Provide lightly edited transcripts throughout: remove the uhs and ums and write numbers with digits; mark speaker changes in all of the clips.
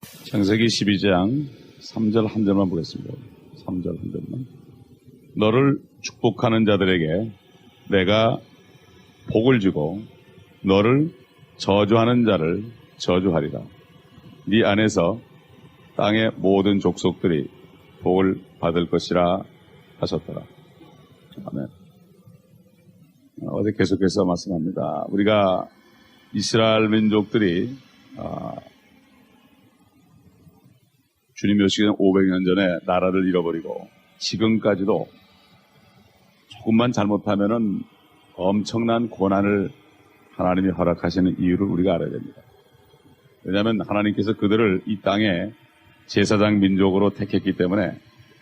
Speaker 1: 창세기 12장 3절 한 절만 보겠습니다. 3절 한 절만. 너를 축복하는 자들에게 내가 복을 주고 너를 저주하는 자를 저주하리라. 네 안에서 땅의 모든 족속들이 복을 받을 것이라 하셨더라. 아멘. 어제 계속해서 말씀합니다. 우리가 이스라엘 민족들이 주님이 오시기 500년 전에 나라를 잃어버리고 지금까지도 조금만 잘못하면은 엄청난 고난을 하나님이 허락하시는 이유를 우리가 알아야 됩니다. 왜냐하면 하나님께서 그들을 이 땅에 제사장 민족으로 택했기 때문에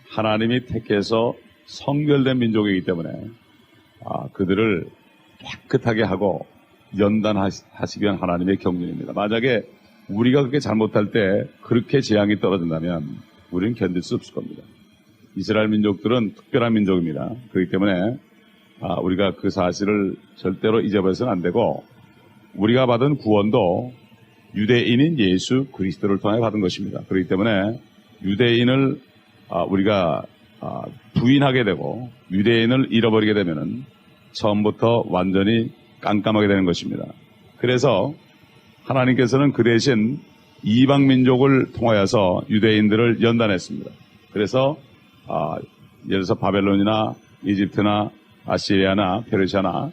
Speaker 1: 하나님이 택해서 성별된 민족이기 때문에 그들을 깨끗하게 하고 연단하시기 위한 하나님의 경륜입니다. 만약에 우리가 그렇게 잘못할 때 그렇게 재앙이 떨어진다면 우리는 견딜 수 없을 겁니다. 이스라엘 민족들은 특별한 민족입니다. 그렇기 때문에 우리가 그 사실을 절대로 잊어버려서는 안 되고, 우리가 받은 구원도 유대인인 예수 그리스도를 통해 받은 것입니다. 그렇기 때문에 유대인을 우리가 부인하게 되고 유대인을 잃어버리게 되면은 처음부터 완전히 깜깜하게 되는 것입니다. 그래서 하나님께서는 그 대신 이방 민족을 통하여서 유대인들을 연단했습니다. 그래서 예를 들어서 바벨론이나 이집트나 아시리아나 페르시아나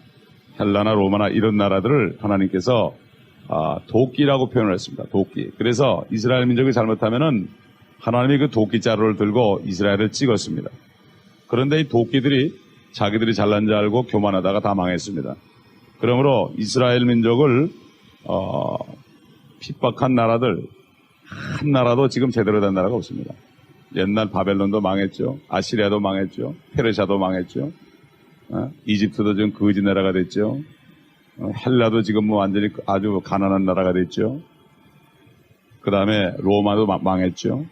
Speaker 1: 헬라나 로마나 이런 나라들을 하나님께서 도끼라고 표현을 했습니다. 도끼. 그래서 이스라엘 민족이 잘못하면은 하나님이 그 도끼 자루를 들고 이스라엘을 찍었습니다. 그런데 이 도끼들이 자기들이 잘난 줄 알고 교만하다가 다 망했습니다. 그러므로 이스라엘 민족을 핍박한 나라들 한 나라도 지금 제대로 된 나라가 없습니다. 옛날 바벨론도 망했죠. 아시리아도 망했죠. 페르시아도 망했죠. 이집트도 지금 거지 나라가 됐죠. 헬라도 지금 완전히 아주 가난한 나라가 됐죠. 그 다음에 로마도 망했죠.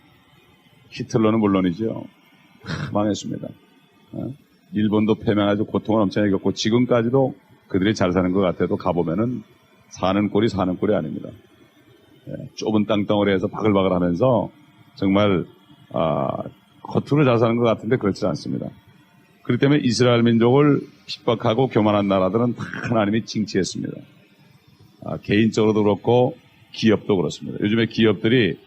Speaker 1: 히틀러는 물론이죠. 망했습니다. 일본도 패망해서 고통을 엄청나게 겪고 지금까지도 그들이 잘 사는 것 같아도 가보면은 사는 꼴이 아닙니다. 좁은 땅덩어리에서 바글바글 하면서 정말 겉으로 잘 사는 것 같은데 그렇지 않습니다. 그렇기 때문에 이스라엘 민족을 핍박하고 교만한 나라들은 다 하나님이 징치했습니다. 개인적으로도 그렇고 기업도 그렇습니다. 요즘에 기업들이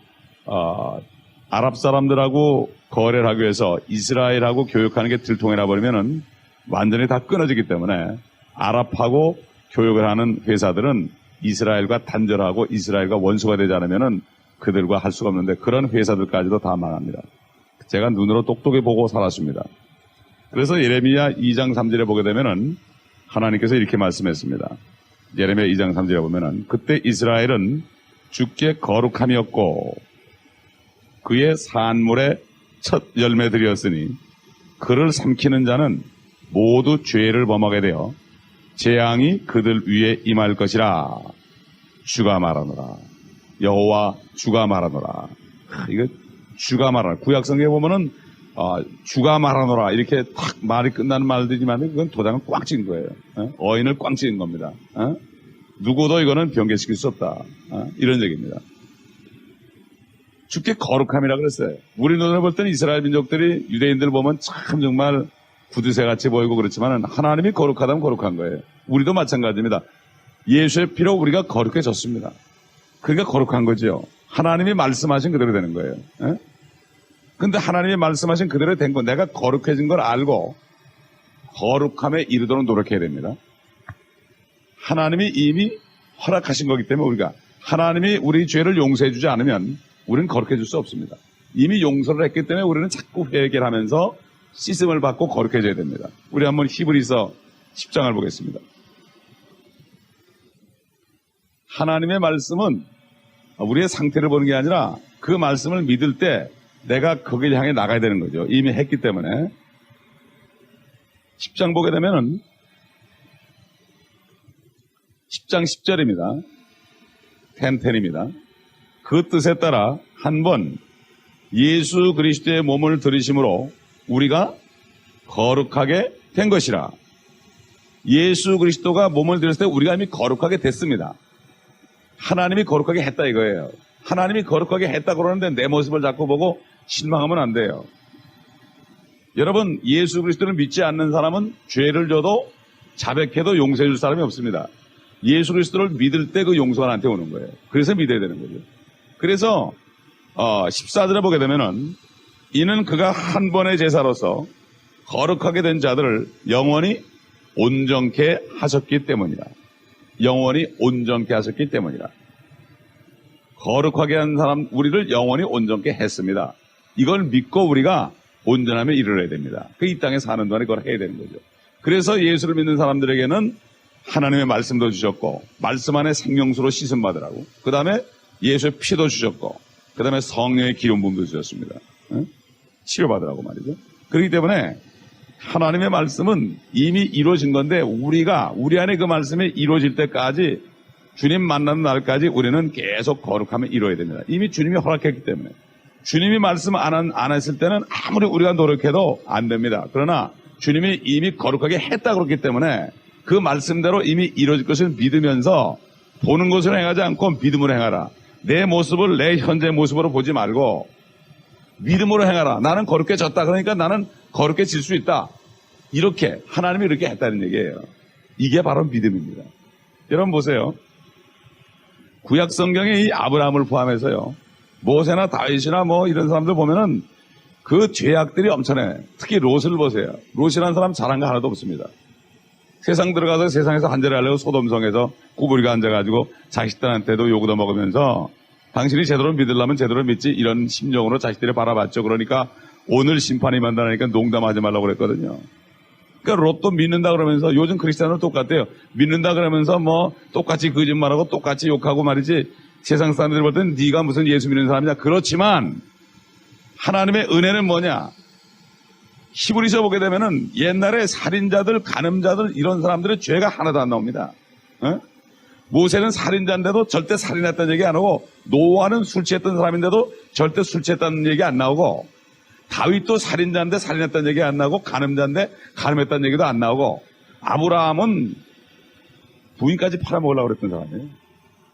Speaker 1: 아랍 사람들하고 거래를 하기 위해서 이스라엘하고 교역하는 게 들통이 나버리면은 완전히 다 끊어지기 때문에 아랍하고 교역을 하는 회사들은 이스라엘과 단절하고 이스라엘과 원수가 되지 않으면은 그들과 할 수가 없는데 그런 회사들까지도 다 망합니다. 제가 눈으로 똑똑히 보고 살았습니다. 그래서 예레미야 2장 3절에 보게 되면은 하나님께서 이렇게 말씀했습니다. 예레미야 2장 3절에 보면은 그때 이스라엘은 주께 거룩함이었고 그의 산물의 첫 열매들이었으니 그를 삼키는 자는 모두 죄를 범하게 되어 재앙이 그들 위에 임할 것이라. 주가 말하노라. 여호와 주가 말하노라. 이거 주가 말하노라. 구약성경에 보면은 주가 말하노라 이렇게 탁 말이 끝나는 말들이지만 그건 도장을 꽉 찍은 거예요. 어인을 꽉 찍은 겁니다. 누구도 이거는 변개시킬 수 없다. 이런 얘기입니다. 주께 거룩함이라 그랬어요. 우리 눈으로 볼 때는 이스라엘 민족들이 유대인들 보면 참 정말 구두쇠같이 보이고 그렇지만 하나님이 거룩하다면 거룩한 거예요. 우리도 마찬가지입니다. 예수의 피로 우리가 거룩해졌습니다. 그러니까 거룩한 거죠. 하나님이 말씀하신 그대로 되는 거예요. 근데 하나님이 말씀하신 그대로 된 거, 내가 거룩해진 걸 알고 거룩함에 이르도록 노력해야 됩니다. 하나님이 이미 허락하신 거기 때문에 우리가 하나님이 우리 죄를 용서해 주지 않으면 우리는 거룩해질 수 없습니다. 이미 용서를 했기 때문에 우리는 자꾸 회개를 하면서 씻음을 받고 거룩해져야 됩니다. 우리 한번 히브리서 10장을 보겠습니다. 하나님의 말씀은 우리의 상태를 보는 게 아니라 그 말씀을 믿을 때 내가 거기를 향해 나가야 되는 거죠. 이미 했기 때문에. 10장 보게 되면은 10장 10절입니다. 10입니다. 그 뜻에 따라 한 번 예수 그리스도의 몸을 들이심으로 우리가 거룩하게 된 것이라. 예수 그리스도가 몸을 들였을 때 우리가 이미 거룩하게 됐습니다. 하나님이 거룩하게 했다 이거예요. 하나님이 거룩하게 했다고 그러는데 내 모습을 자꾸 보고 실망하면 안 돼요. 여러분, 예수 그리스도를 믿지 않는 사람은 죄를 져도 자백해도 용서해 줄 사람이 없습니다. 예수 그리스도를 믿을 때 그 용서가 나한테 오는 거예요. 그래서 믿어야 되는 거죠. 그래서 14절에 보게 되면은 이는 그가 한 번의 제사로서 거룩하게 된 자들을 영원히 온전케 하셨기 때문이라. 영원히 온전케 하셨기 때문이라. 거룩하게 한 사람 우리를 영원히 온전케 했습니다. 이걸 믿고 우리가 온전함에 이르러야 됩니다. 그 이 땅에 사는 동안에 그걸 해야 되는 거죠. 그래서 예수를 믿는 사람들에게는 하나님의 말씀도 주셨고 말씀 안에 생명수로 씻음 받으라고, 그 다음에 예수의 피도 주셨고, 그 다음에 성령의 기름 부음도 주셨습니다. 치료받으라고 말이죠. 그렇기 때문에 하나님의 말씀은 이미 이루어진 건데 우리가 우리 안에 그 말씀이 이루어질 때까지, 주님 만나는 날까지 우리는 계속 거룩함에 이루어야 됩니다. 이미 주님이 허락했기 때문에. 주님이 말씀 안 했을 때는 아무리 우리가 노력해도 안 됩니다. 그러나 주님이 이미 거룩하게 했다 그렇기 때문에 그 말씀대로 이미 이루어질 것을 믿으면서 보는 것으로 행하지 않고 믿음으로 행하라. 내 모습을 내 현재 모습으로 보지 말고 믿음으로 행하라. 나는 거룩해졌다. 그러니까 나는 거룩해질 수 있다. 이렇게 하나님이 이렇게 했다는 얘기예요. 이게 바로 믿음입니다. 여러분 보세요. 구약 성경에 이 아브라함을 포함해서요, 모세나 다윗이나 뭐 이런 사람들 보면은 그 죄악들이 엄청나요. 특히 롯을 보세요. 롯이라는 사람 잘한 거 하나도 없습니다. 세상 들어가서 세상에서 한자리 하려고 소돔성에서 구부리가 앉아가지고 자식들한테도 욕도 먹으면서 당신이 제대로 믿으려면 제대로 믿지, 이런 심정으로 자식들이 바라봤죠. 그러니까 오늘 심판이 만나니까 농담하지 말라고 그랬거든요. 그러니까 롯도 믿는다 그러면서, 요즘 크리스찬은 똑같아요. 믿는다 그러면서 뭐 똑같이 거짓말하고 똑같이 욕하고 말이지, 세상 사람들이 볼 때는 네가 무슨 예수 믿는 사람이냐. 그렇지만 하나님의 은혜는 뭐냐. 히브리서 보게 되면은 옛날에 살인자들, 간음자들 이런 사람들의 죄가 하나도 안 나옵니다. 모세는 살인자인데도 절대 살인했다는 얘기 안 하고, 노아는 술 취했던 사람인데도 절대 술 취했다는 얘기 안 나오고, 다윗도 살인자인데 살인했다는 얘기 안 나오고, 간음자인데 간음했다는 얘기도 안 나오고, 아브라함은 부인까지 팔아먹으려고 그랬던 사람이에요.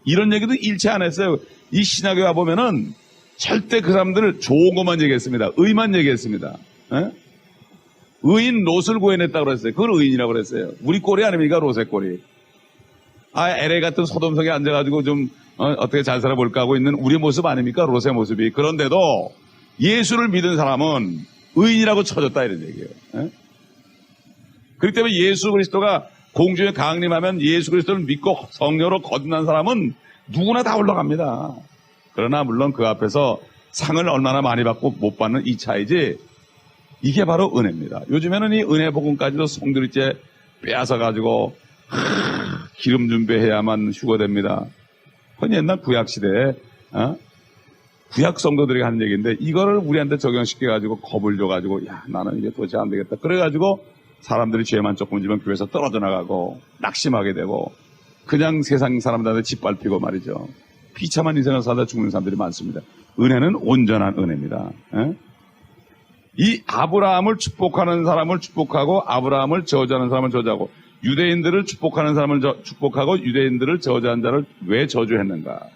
Speaker 1: 이런 얘기도 일체 안 했어요. 이 신약에 와보면은 절대 그 사람들을 좋은 것만 얘기했습니다. 의만 얘기했습니다. 의인 롯을 구해냈다고 그랬어요. 그걸 의인이라고 그랬어요. 우리 꼴이 아닙니까? 롯의 꼴이. LA 같은 소돔성에 앉아가지고 좀 어떻게 잘 살아볼까 하고 있는 우리 모습 아닙니까? 롯의 모습이. 그런데도 예수를 믿은 사람은 의인이라고 쳐졌다 이런 얘기예요. 그렇기 때문에 예수 그리스도가 공중에 강림하면 예수 그리스도를 믿고 성령으로 거듭난 사람은 누구나 다 올라갑니다. 그러나 물론 그 앞에서 상을 얼마나 많이 받고 못 받는 이 차이지, 이게 바로 은혜입니다. 요즘에는 이 은혜 복음까지도 성들이째 빼앗아가지고 기름 준비해야만 휴거됩니다. 그건 옛날 구약 시대에 구약 성도들이 하는 얘기인데, 이거를 우리한테 적용시켜가지고 겁을 줘가지고, 야, 나는 이게 도저히 안 되겠다. 그래가지고 사람들이 죄만 조금 지면 교회에서 떨어져 나가고 낙심하게 되고 그냥 세상 사람들한테 짓밟히고 말이죠. 비참한 인생을 살다 죽는 사람들이 많습니다. 은혜는 온전한 은혜입니다. 이 아브라함을 축복하는 사람을 축복하고 아브라함을 저주하는 사람을 저주하고, 유대인들을 축복하는 사람을 축복하고 유대인들을 저주한 자를 왜 저주했는가?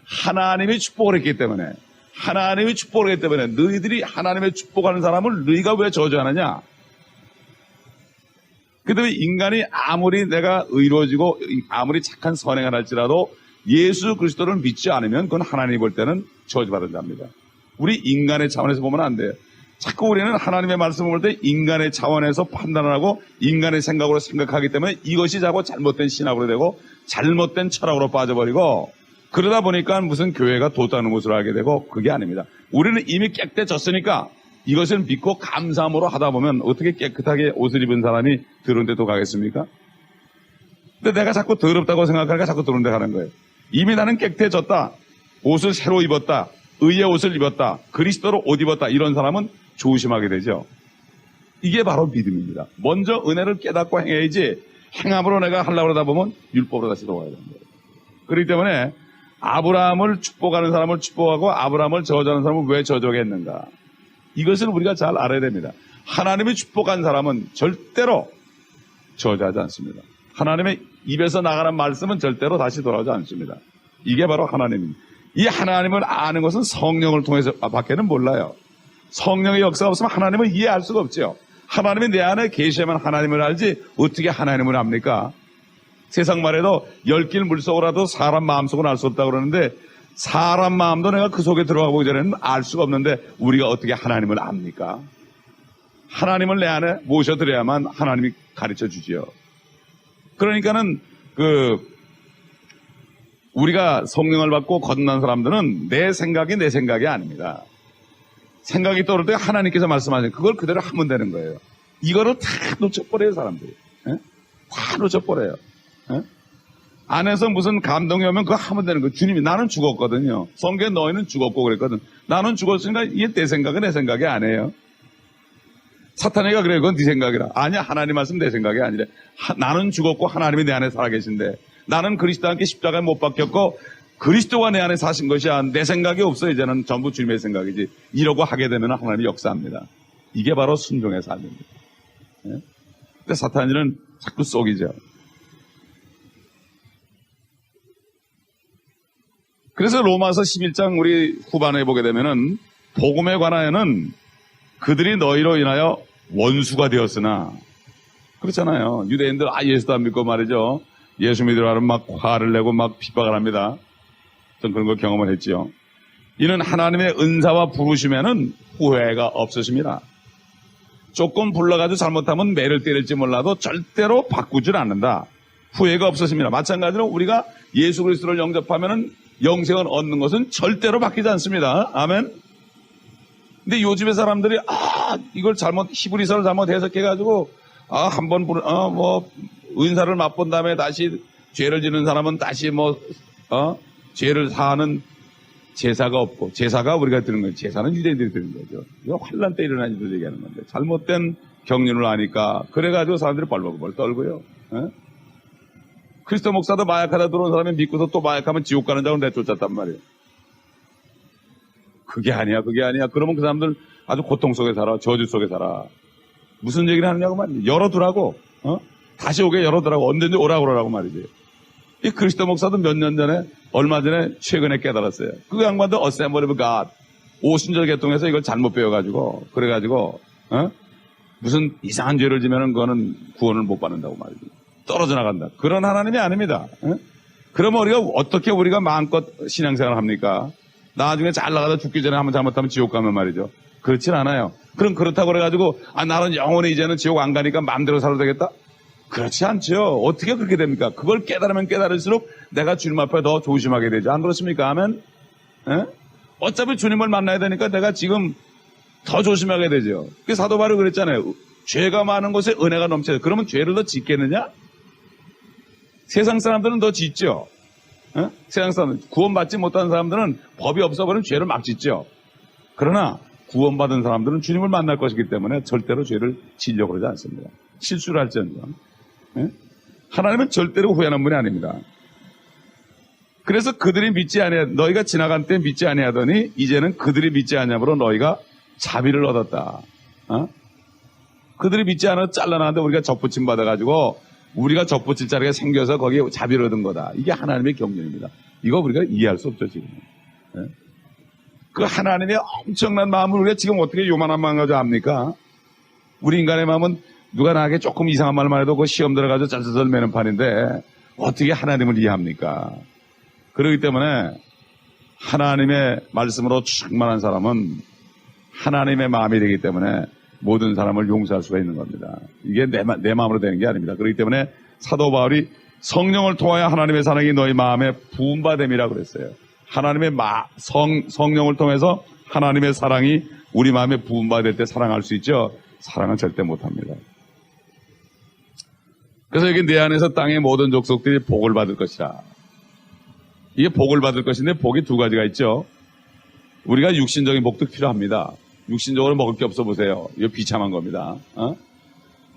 Speaker 1: 하나님이 축복을 했기 때문에, 하나님이 축복을 했기 때문에. 너희들이 하나님의 축복하는 사람을 너희가 왜 저주하느냐? 그 다음에 인간이 아무리 내가 의로워지고 아무리 착한 선행을 할지라도 예수 그리스도를 믿지 않으면 그건 하나님이 볼 때는 저주받은 자입니다. 우리 인간의 차원에서 보면 안 돼요. 자꾸 우리는 하나님의 말씀을 볼 때 인간의 차원에서 판단을 하고 인간의 생각으로 생각하기 때문에 이것이 자꾸 잘못된 신학으로 되고 잘못된 철학으로 빠져버리고, 그러다 보니까 무슨 교회가 돛다는 것으로 알게 되고, 그게 아닙니다. 우리는 이미 깨끗해졌으니까 이것을 믿고 감사함으로 하다 보면 어떻게 깨끗하게 옷을 입은 사람이 더러운 데도 가겠습니까? 근데 내가 자꾸 더럽다고 생각하니까 자꾸 더러운 데 가는 거예요. 이미 나는 깨끗해졌다. 옷을 새로 입었다. 의의 옷을 입었다. 그리스도로 옷 입었다. 이런 사람은 조심하게 되죠. 이게 바로 믿음입니다. 먼저 은혜를 깨닫고 행해야지, 행함으로 내가 하려고 하다 보면 율법으로 다시 돌아가야 됩니다. 그렇기 때문에 아브라함을 축복하는 사람을 축복하고 아브라함을 저주하는 사람을 왜 저주했는가? 이것을 우리가 잘 알아야 됩니다. 하나님이 축복한 사람은 절대로 저주하지 않습니다. 하나님의 입에서 나가는 말씀은 절대로 다시 돌아오지 않습니다. 이게 바로 하나님입니다. 이 하나님을 아는 것은 성령을 통해서 밖에는 몰라요. 성령의 역사가 없으면 하나님을 이해할 수가 없죠. 하나님이 내 안에 계셔야만 하나님을 알지 어떻게 하나님을 압니까? 세상 말에도 10길 물속으로라도 사람 마음속은 알 수 없다고 그러는데 사람 마음도 내가 그 속에 들어가 보기 전에는 알 수가 없는데 우리가 어떻게 하나님을 압니까? 하나님을 내 안에 모셔드려야만 하나님이 가르쳐 주지요. 그러니까는 우리가 성령을 받고 거듭난 사람들은 내 생각이 아닙니다. 생각이 떠오를 때 하나님께서 말씀하신 그걸 그대로 하면 되는 거예요. 이거를 다 놓쳐버려요, 사람들이. 에? 다 놓쳐버려요. 에? 안에서 무슨 감동이 오면 그거 하면 되는 거예요. 주님이 나는 죽었거든요. 성경에 너희는 죽었고 그랬거든. 나는 죽었으니까 이게 내 생각이 아니에요. 사탄이가 그래, 그건 네 생각이라. 아니야, 하나님 말씀 내 생각이 아니래. 나는 죽었고 하나님이 내 안에 살아계신데 나는 그리스도와 함께 십자가에 못 박혔고 그리스도가 내 안에 사신 것이야. 내 생각이 없어. 이제는 전부 주님의 생각이지. 이러고 하게 되면 하나님이 역사합니다. 이게 바로 순종의 삶입니다. 예? 근데 사탄이는 자꾸 속이죠. 그래서 로마서 11장 우리 후반에 보게 되면은 복음에 관하여는 그들이 너희로 인하여 원수가 되었으나 그렇잖아요. 유대인들 예수도 안 믿고 말이죠. 예수 믿으라 하면 막 화를 내고 막 핍박을 합니다. 전 그런 걸 경험을 했지요. 이는 하나님의 은사와 부르심에는 후회가 없으십니다. 조금 불러가지고 잘못하면 매를 때릴지 몰라도 절대로 바꾸질 않는다. 후회가 없으십니다. 마찬가지로 우리가 예수 그리스도를 영접하면은 영생을 얻는 것은 절대로 바뀌지 않습니다. 아멘. 근데 요즘의 사람들이 이걸 히브리서를 잘못 해석해가지고 한번 은사를 맛본 다음에 다시 죄를 지는 사람은 다시 죄를 사하는 제사가 없고, 제사가 우리가 드는 거예요. 제사는 유대인들이 드는 거죠. 이거 환란 때 일어난 일을 얘기하는 건데 잘못된 경륜을 아니까 그래가지고 사람들이 벌벌벌 떨고요. 크리스도 목사도 마약하다 들어온 사람이 믿고서 또 마약하면 지옥 가는 자고 내쫓았단 말이에요. 그게 아니야. 그러면 그 사람들 아주 고통 속에 살아. 저주 속에 살아. 무슨 얘기를 하느냐고 말이지. 열어두라고. 다시 오게 열어두라고. 언제든지 오라고 그러라고 말이지. 이 그리스도 목사도 몇 년 전에, 얼마 전에 최근에 깨달았어요. 그 양반도 Assembly of God, 오순절 계통에서 이걸 잘못 배워가지고, 그래가지고, 무슨 이상한 죄를 지면은 그거는 구원을 못 받는다고 말이지. 떨어져 나간다. 그런 하나님이 아닙니다. 그러면 우리가 마음껏 신앙생활을 합니까? 나중에 잘 나가다 죽기 전에 한번 잘못하면 지옥 가면 말이죠. 그렇진 않아요. 그럼 그렇다고 그래가지고 나는 영원히 이제는 지옥 안 가니까 마음대로 살아도 되겠다? 그렇지 않죠. 어떻게 그렇게 됩니까? 그걸 깨달으면 깨달을수록 내가 주님 앞에 더 조심하게 되죠. 안 그렇습니까? 아멘? 어차피 주님을 만나야 되니까 내가 지금 더 조심하게 되죠. 그 사도 바울이 그랬잖아요. 죄가 많은 곳에 은혜가 넘쳐요. 그러면 죄를 더 짓겠느냐? 세상 사람들은 더 짓죠. 세상 사람들, 구원받지 못한 사람들은 법이 없어버리면 죄를 막 짓죠. 그러나 구원받은 사람들은 주님을 만날 것이기 때문에 절대로 죄를 지려고 그러지 않습니다. 실수를 할지언정. 하나님은 절대로 후회하는 분이 아닙니다. 그래서 그들이 너희가 지나간 때 믿지 아니하더니 이제는 그들이 믿지 아니함으로 너희가 자비를 얻었다. 그들이 믿지 않아 잘라나는데 우리가 접붙임 받아가지고 우리가 접붙일 자리가 생겨서 거기에 자비를 얻은 거다. 이게 하나님의 경륜입니다. 이거 우리가 이해할 수 없죠, 지금. 그 하나님의 엄청난 마음을 우리가 지금 어떻게 요만한 마음 가지고 압니까? 우리 인간의 마음은 누가 나에게 조금 이상한 말만 해도 그 시험 들어가지고 짤짤짤 매는 판인데 어떻게 하나님을 이해합니까? 그렇기 때문에 하나님의 말씀으로 충만한 사람은 하나님의 마음이 되기 때문에 모든 사람을 용서할 수가 있는 겁니다. 이게 내 마음으로 되는 게 아닙니다. 그렇기 때문에 사도 바울이 성령을 통하여 하나님의 사랑이 너희 마음에 부음받음이라고 그랬어요. 하나님의 성령을 통해서 하나님의 사랑이 우리 마음에 부음받을 때 사랑할 수 있죠. 사랑은 절대 못합니다. 그래서 여기 내 안에서 땅의 모든 족속들이 복을 받을 것이라. 이게 복을 받을 것인데 복이 두 가지가 있죠. 우리가 육신적인 복도 필요합니다. 육신적으로 먹을 게 없어 보세요. 이거 비참한 겁니다.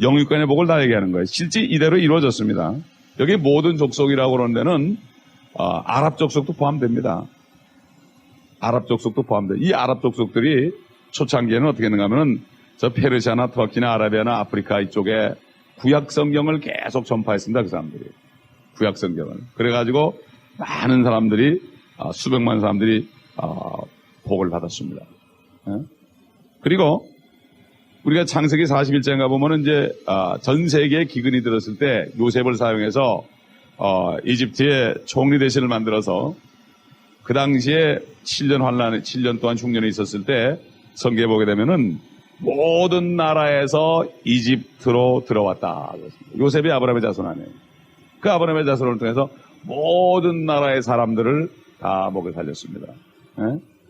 Speaker 1: 영육간의 복을 다 얘기하는 거예요. 실제 이대로 이루어졌습니다. 여기 모든 족속이라고 그러는 데는 아랍 족속도 포함됩니다. 아랍 족속도 포함돼요. 이 아랍 족속들이 초창기에는 어떻게 했는가 하면은 저 페르시아나 터키나 아라비아나 아프리카 이쪽에 구약 성경을 계속 전파했습니다. 그 사람들이. 구약 성경을. 그래가지고 많은 사람들이 수백만 사람들이 복을 받았습니다. 그리고 우리가 창세기 41장가 보면은 이제 전 세계에 기근이 들었을 때 요셉을 사용해서 이집트의 총리 대신을 만들어서 그 당시에 7년 동안 흉년이 있었을 때 성경에 보게 되면은 모든 나라에서 이집트로 들어왔다. 요셉이 아브라함의 자손 아니에요. 그 아브라함의 자손을 통해서 모든 나라의 사람들을 다 먹여 살렸습니다.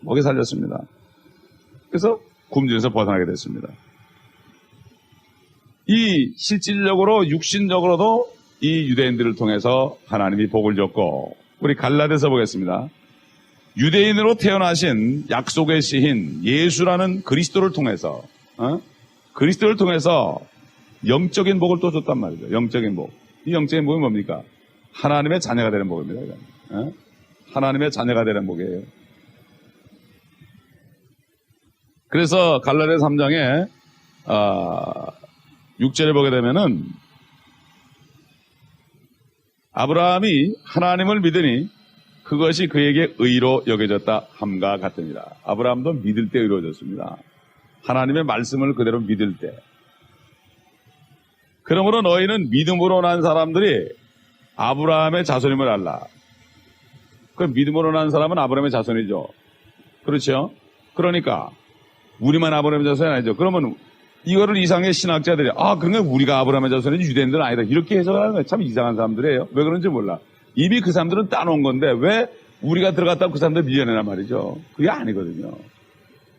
Speaker 1: 먹여 살렸습니다. 그래서 굶주려서 벗어나게 됐습니다. 이 실질적으로 육신적으로도 이 유대인들을 통해서 하나님이 복을 줬고, 우리 갈라디아서 보겠습니다. 유대인으로 태어나신 약속의 시인 예수라는 그리스도를 통해서 그리스도를 통해서 영적인 복을 또 줬단 말이죠. 영적인 복. 이 영적인 복이 뭡니까? 하나님의 자녀가 되는 복입니다. 하나님의 자녀가 되는 복이에요. 그래서 갈라디아서 3장에 6절에 보게 되면은 아브라함이 하나님을 믿으니 그것이 그에게 의로 여겨졌다 함과 같으니라. 아브라함도 믿을 때 의로워졌습니다. 하나님의 말씀을 그대로 믿을 때. 그러므로 너희는 믿음으로 난 사람들이 아브라함의 자손임을 알라. 그 믿음으로 난 사람은 아브라함의 자손이죠. 그렇죠? 그러니까 우리만 아브라함의 자손이 아니죠. 그러면 이거를 이상의 신학자들이 그러니까 우리가 아브라함의 자손이지 유대인들은 아니다. 이렇게 해석하는 거예요. 참 이상한 사람들이에요. 왜 그런지 몰라. 이미 그 사람들은 따놓은 건데 왜 우리가 들어갔다고 그 사람들 밀려내란 말이죠. 그게 아니거든요.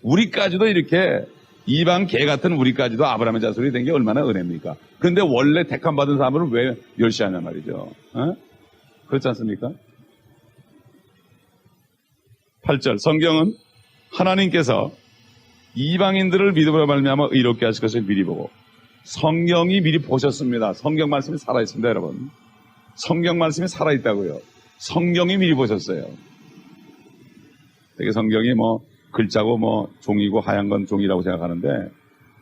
Speaker 1: 우리까지도 이렇게 이방 개 같은 우리까지도 아브라함의 자손이 된 게 얼마나 은혜입니까? 그런데 원래 택함 받은 사람을 왜 멸시하냐 말이죠. 그렇지 않습니까? 8절 성경은 하나님께서 이방인들을 믿음으로 말미암아 의롭게 하실 것을 미리 보고, 성경이 미리 보셨습니다. 성경 말씀이 살아있습니다, 여러분. 성경 말씀이 살아있다고요. 성경이 미리 보셨어요. 되게 성경이 글자고 종이고 하얀 건 종이라고 생각하는데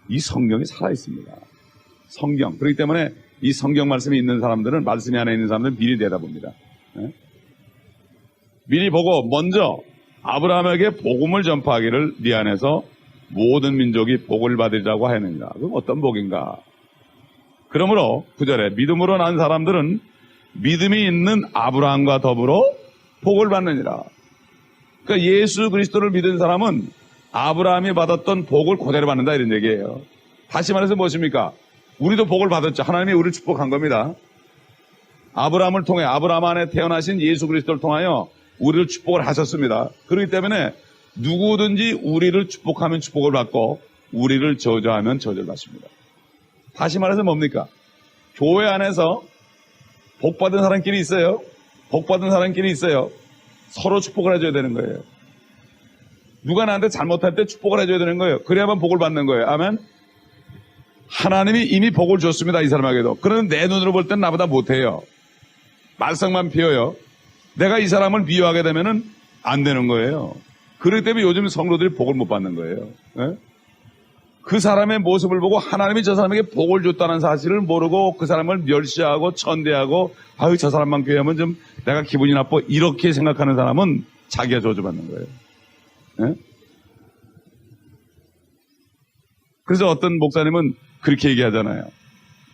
Speaker 1: 이 성경이 살아있습니다. 성경. 그렇기 때문에 이 성경 말씀이 있는 사람들은, 말씀이 안에 있는 사람들은 미리 내다봅니다. 미리 보고 먼저 아브라함에게 복음을 전파하기를 네 안에서 모든 민족이 복을 받으리라고 하느니라. 그럼 어떤 복인가? 그러므로 9절에 믿음으로 난 사람들은 믿음이 있는 아브라함과 더불어 복을 받느니라. 그러니까 예수 그리스도를 믿은 사람은 아브라함이 받았던 복을 그대로 받는다, 이런 얘기예요. 다시 말해서 무엇입니까? 우리도 복을 받았죠. 하나님이 우리를 축복한 겁니다. 아브라함을 통해, 아브라함 안에 태어나신 예수 그리스도를 통하여 우리를 축복을 하셨습니다. 그렇기 때문에 누구든지 우리를 축복하면 축복을 받고 우리를 저주하면 저주를 받습니다. 다시 말해서 뭡니까? 교회 안에서 복받은 사람끼리 있어요. 복받은 사람끼리 있어요. 서로 축복을 해줘야 되는 거예요. 누가 나한테 잘못할 때 축복을 해줘야 되는 거예요. 그래야만 복을 받는 거예요. 아멘. 하나님이 이미 복을 줬습니다, 이 사람에게도. 그런데 내 눈으로 볼 땐 나보다 못해요. 말썽만 피워요. 내가 이 사람을 미워하게 되면은 안 되는 거예요. 그렇기 때문에 요즘 성도들이 복을 못 받는 거예요. 네? 그 사람의 모습을 보고 하나님이 저 사람에게 복을 줬다는 사실을 모르고 그 사람을 멸시하고 천대하고 저 사람만 교회하면 좀 내가 기분이 나빠, 이렇게 생각하는 사람은 자기가 저주받는 거예요. 네? 그래서 어떤 목사님은 그렇게 얘기하잖아요.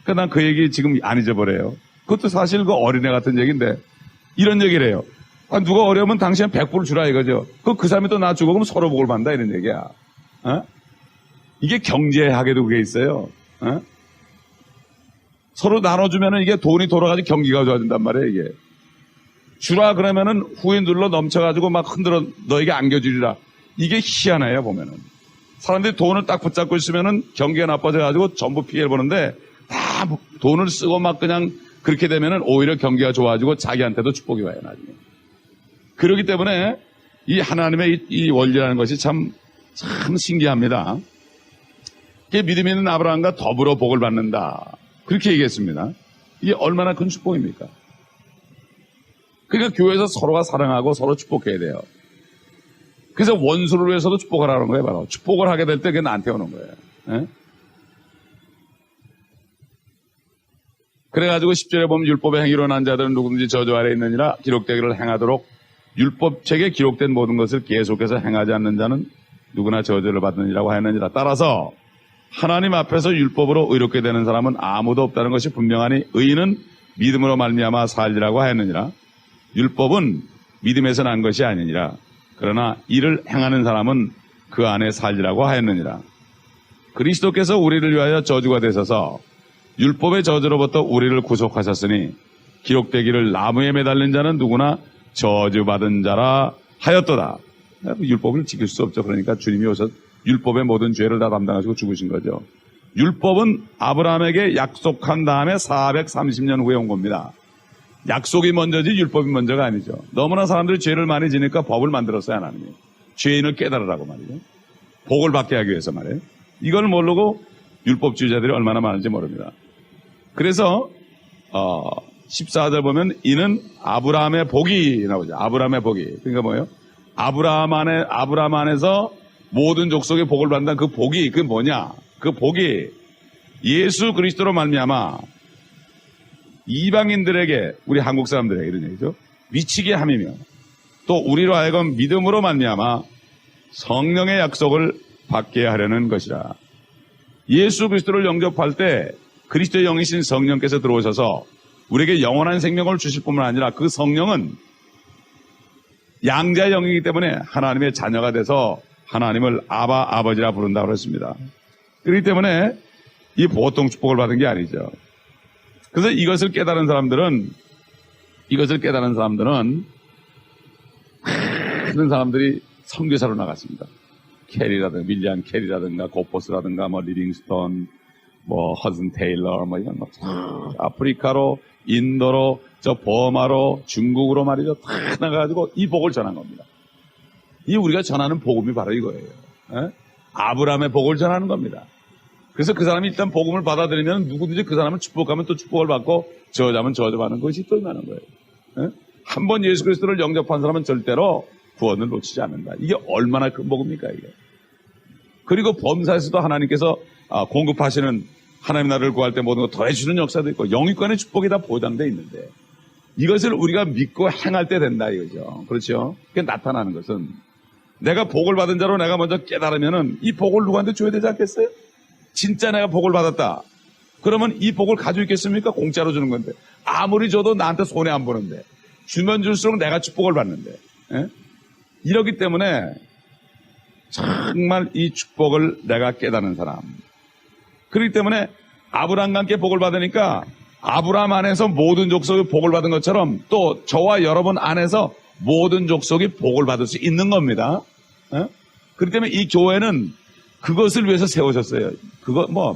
Speaker 1: 그러니까 난 그 얘기 지금 안 잊어버려요. 그것도 사실 그 어린애 같은 얘기인데 이런 얘기를 해요. 누가 어려우면 당신은 100불 주라 이거죠. 그 사람이 또 나 주고 그럼 서로 복을 받는다, 이런 얘기야. 이게 경제학에도 그게 있어요. 서로 나눠주면은 이게 돈이 돌아가지고 경기가 좋아진단 말이에요, 이게. 주라 그러면은 후인들로 넘쳐가지고 막 흔들어 너에게 안겨주리라. 이게 희한해요, 보면은. 사람들이 돈을 딱 붙잡고 있으면은 경기가 나빠져가지고 전부 피해를 보는데 다 돈을 쓰고 막 그냥 그렇게 되면은 오히려 경기가 좋아지고 자기한테도 축복이 와요, 나중에. 그렇기 때문에 이 하나님의 이 원리라는 것이 참 신기합니다. 이게 믿음이 있는 아브라함과 더불어 복을 받는다. 그렇게 얘기했습니다. 이게 얼마나 큰 축복입니까? 그러니까 교회에서 서로가 사랑하고 서로 축복해야 돼요. 그래서 원수를 위해서도 축복하라는 거예요, 바로. 축복을 하게 될 때 그게 나한테 오는 거예요. 네? 그래가지고 10절에 보면 율법의 행위로 난 자들은 누구든지 저주 아래 있느니라 기록되기를 행하도록 율법책에 기록된 모든 것을 계속해서 행하지 않는 자는 누구나 저주를 받느니라고 하였느니라. 따라서 하나님 앞에서 율법으로 의롭게 되는 사람은 아무도 없다는 것이 분명하니 의인은 믿음으로 말미암아 살리라고 하였느니라. 율법은 믿음에서 난 것이 아니니라. 그러나 이를 행하는 사람은 그 안에 살리라고 하였느니라. 그리스도께서 우리를 위하여 저주가 되셔서 율법의 저주로부터 우리를 구속하셨으니 기록되기를 나무에 매달린 자는 누구나 저주받은 자라 하였도다. 율법을 지킬 수 없죠. 그러니까 주님이 오셔서 율법의 모든 죄를 다 담당하시고 죽으신 거죠. 율법은 아브라함에게 약속한 다음에 430년 후에 온 겁니다. 약속이 먼저지 율법이 먼저가 아니죠. 너무나 사람들이 죄를 많이 지니까 법을 만들었어요, 하나님이. 죄인을 깨달으라고 말이죠. 복을 받게 하기 위해서 말이에요. 이걸 모르고 율법주의자들이 얼마나 많은지 모릅니다. 그래서 14절 보면 이는 아브라함의 복이 나오죠. 아브라함의 복이. 그러니까 뭐예요? 아브라함 안에서 모든 족속의 복을 받는다는 그 복이 그게 뭐냐? 그 복이 예수 그리스도로 말미암아 이방인들에게, 우리 한국 사람들에게 이런 얘기죠. 미치게 함이며 또 우리로 하여금 믿음으로 말미암아 성령의 약속을 받게 하려는 것이라. 예수 그리스도를 영접할 때 그리스도의 영이신 성령께서 들어오셔서 우리에게 영원한 생명을 주실 뿐만 아니라 그 성령은 양자의 영이기 때문에 하나님의 자녀가 돼서 하나님을 아버지라 부른다고 그랬습니다. 그렇기 때문에 이 보통 축복을 받은 게 아니죠. 그래서 이것을 깨달은 사람들은 많은 사람들이 선교사로 나갔습니다. 캐리라든가 밀리안 캐리라든가 고포스라든가 뭐 리빙스톤, 뭐 허슨 테일러, 뭐 이런 거 아프리카로, 인도로, 저 버마로, 중국으로 말이죠. 다 나가가지고 이 복을 전한 겁니다. 이 우리가 전하는 복음이 바로 이거예요. 에? 아브라함의 복을 전하는 겁니다. 그래서 그 사람이 일단 복음을 받아들이면 누구든지 그 사람을 축복하면 또 축복을 받고 저주하면 저주받는 것이 또 임하는 거예요. 한 번 예수 그리스도를 영접한 사람은 절대로 구원을 놓치지 않는다. 이게 얼마나 큰 복음입니까, 이게. 그리고 범사에서도 하나님께서 공급하시는, 하나님 나라를 구할 때 모든 거 더해주는 역사도 있고 영육간의 축복이 다 보장되어 있는데 이것을 우리가 믿고 행할 때 된다 이거죠. 그렇죠? 그게 나타나는 것은 내가 복을 받은 자로 내가 먼저 깨달으면은 이 복을 누구한테 줘야 되지 않겠어요? 진짜 내가 복을 받았다. 그러면 이 복을 가지고 있겠습니까? 공짜로 주는 건데. 아무리 줘도 나한테 손해 안 보는데. 주면 줄수록 내가 축복을 받는데. 에? 이렇기 때문에 정말 이 축복을 내가 깨닫는 사람. 그렇기 때문에 아브라함과 함께 복을 받으니까 아브라함 안에서 모든 족속이 복을 받은 것처럼 또 저와 여러분 안에서 모든 족속이 복을 받을 수 있는 겁니다. 그렇기 때문에 이 교회는 그것을 위해서 세우셨어요.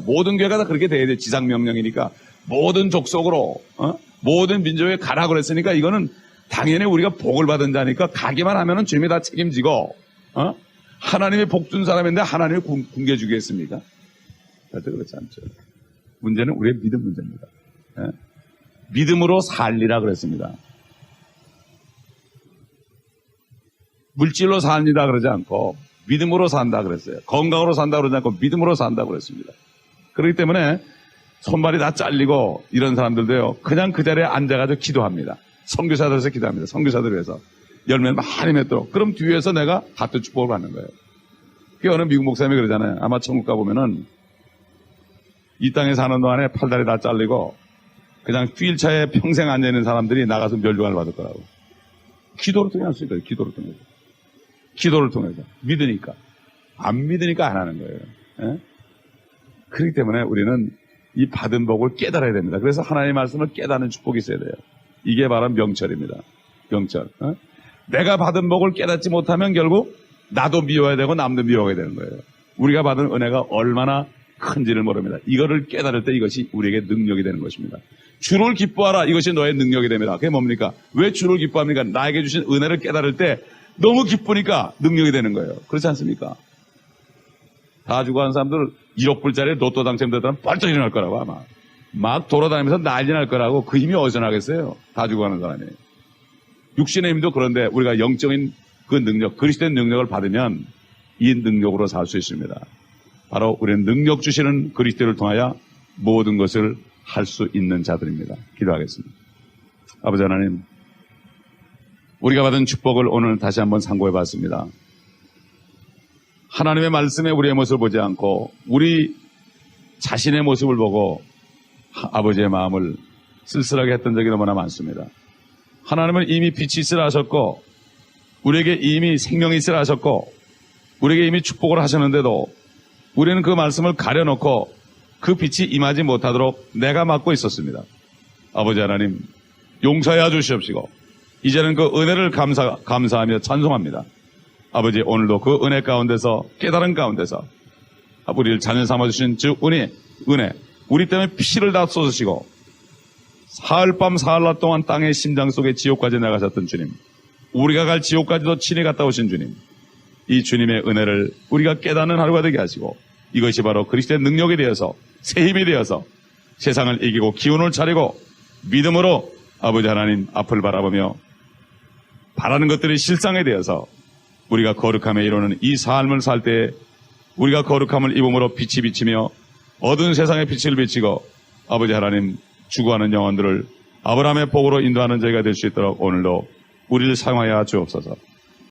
Speaker 1: 모든 교회가 다 그렇게 돼야 돼. 지상명령이니까. 모든 족속으로, 모든 민족에 가라 그랬으니까 이거는 당연히 우리가 복을 받은 자니까 가기만 하면은 주님이 다 책임지고, 하나님의 복 준 사람인데 하나님이 굶겨주겠습니까? 절대 그렇지 않죠. 문제는 우리의 믿음 문제입니다. 믿음으로 살리라 그랬습니다. 물질로 삽니다 그러지 않고 믿음으로 산다 그랬어요. 건강으로 산다 그러지 않고 믿음으로 산다 그랬습니다. 그렇기 때문에 손발이 다 잘리고 이런 사람들도요, 그냥 그 자리에 앉아가지고 기도합니다. 선교사들에서 기도합니다. 선교사들 위해서 열매를 많이 맺도록. 그럼 뒤에서 내가 하트 축복을 받는 거예요. 그 어느 미국 목사님이 그러잖아요. 아마 천국 가보면은 이 땅에 사는 동안에 팔다리 다 잘리고 그냥 휠차에 평생 앉아있는 사람들이 나가서 멸종을 받을 거라고. 기도를 통해 할 수 있어요. 기도를 통해서. 기도를 통해서. 믿으니까. 안 믿으니까 안 하는 거예요. 예? 그렇기 때문에 우리는 이 받은 복을 깨달아야 됩니다. 그래서 하나님의 말씀을 깨닫는 축복이 있어야 돼요. 이게 바로 명철입니다. 명철. 내가 받은 복을 깨닫지 못하면 결국 나도 미워야 되고 남도 미워야 되는 거예요. 우리가 받은 은혜가 얼마나 큰지를 모릅니다. 이거를 깨달을 때 이것이 우리에게 능력이 되는 것입니다. 주를 기뻐하라. 이것이 너의 능력이 됩니다. 그게 뭡니까? 왜 주를 기뻐합니까? 나에게 주신 은혜를 깨달을 때 너무 기쁘니까 능력이 되는 거예요. 그렇지 않습니까? 다 죽어간 사람들 1억 불짜리 로또 당첨되더라면 뻘쩍 일어날 거라고 아마. 막 돌아다니면서 난리 날 거라고. 그 힘이 어디서 나겠어요? 다 죽어가는 사람이. 육신의 힘도 그런데 우리가 영적인 그 능력, 그리스도의 능력을 받으면 이 능력으로 살 수 있습니다. 바로 우리는 능력 주시는 그리스도를 통하여 모든 것을 할 수 있는 자들입니다. 기도하겠습니다. 아버지 하나님, 우리가 받은 축복을 오늘 다시 한번 상고해 봤습니다. 하나님의 말씀에 우리의 모습을 보지 않고 우리 자신의 모습을 보고 아버지의 마음을 쓸쓸하게 했던 적이 너무나 많습니다. 하나님은 이미 빛이 있으라 하셨고 우리에게 이미 생명이 있으라 하셨고 우리에게 이미 축복을 하셨는데도 우리는 그 말씀을 가려놓고 그 빛이 임하지 못하도록 내가 막고 있었습니다. 아버지 하나님 용서해 주시옵시고 이제는 그 은혜를 감사하며 찬송합니다. 아버지 오늘도 그 은혜 가운데서 깨달은 가운데서 우리를 자녀 삼아주신 주 은혜 우리 때문에 피를 다 쏟으시고 사흘밤 사흘낮 동안 땅의 심장 속에 지옥까지 나가셨던 주님, 우리가 갈 지옥까지도 친히 갔다 오신 주님, 이 주님의 은혜를 우리가 깨닫는 하루가 되게 하시고 이것이 바로 그리스도의 능력이 되어서 새 힘이 되어서 세상을 이기고 기운을 차리고 믿음으로 아버지 하나님 앞을 바라보며 바라는 것들이 실상이 되어서 우리가 거룩함에 이루는 이 삶을 살 때 우리가 거룩함을 입음으로 빛이 비치며 어두운 세상의 빛을 비치고 아버지 하나님 죽어가는 영혼들을 아브라함의 복으로 인도하는 저희가 될 수 있도록 오늘도 우리를 사용하여 주옵소서.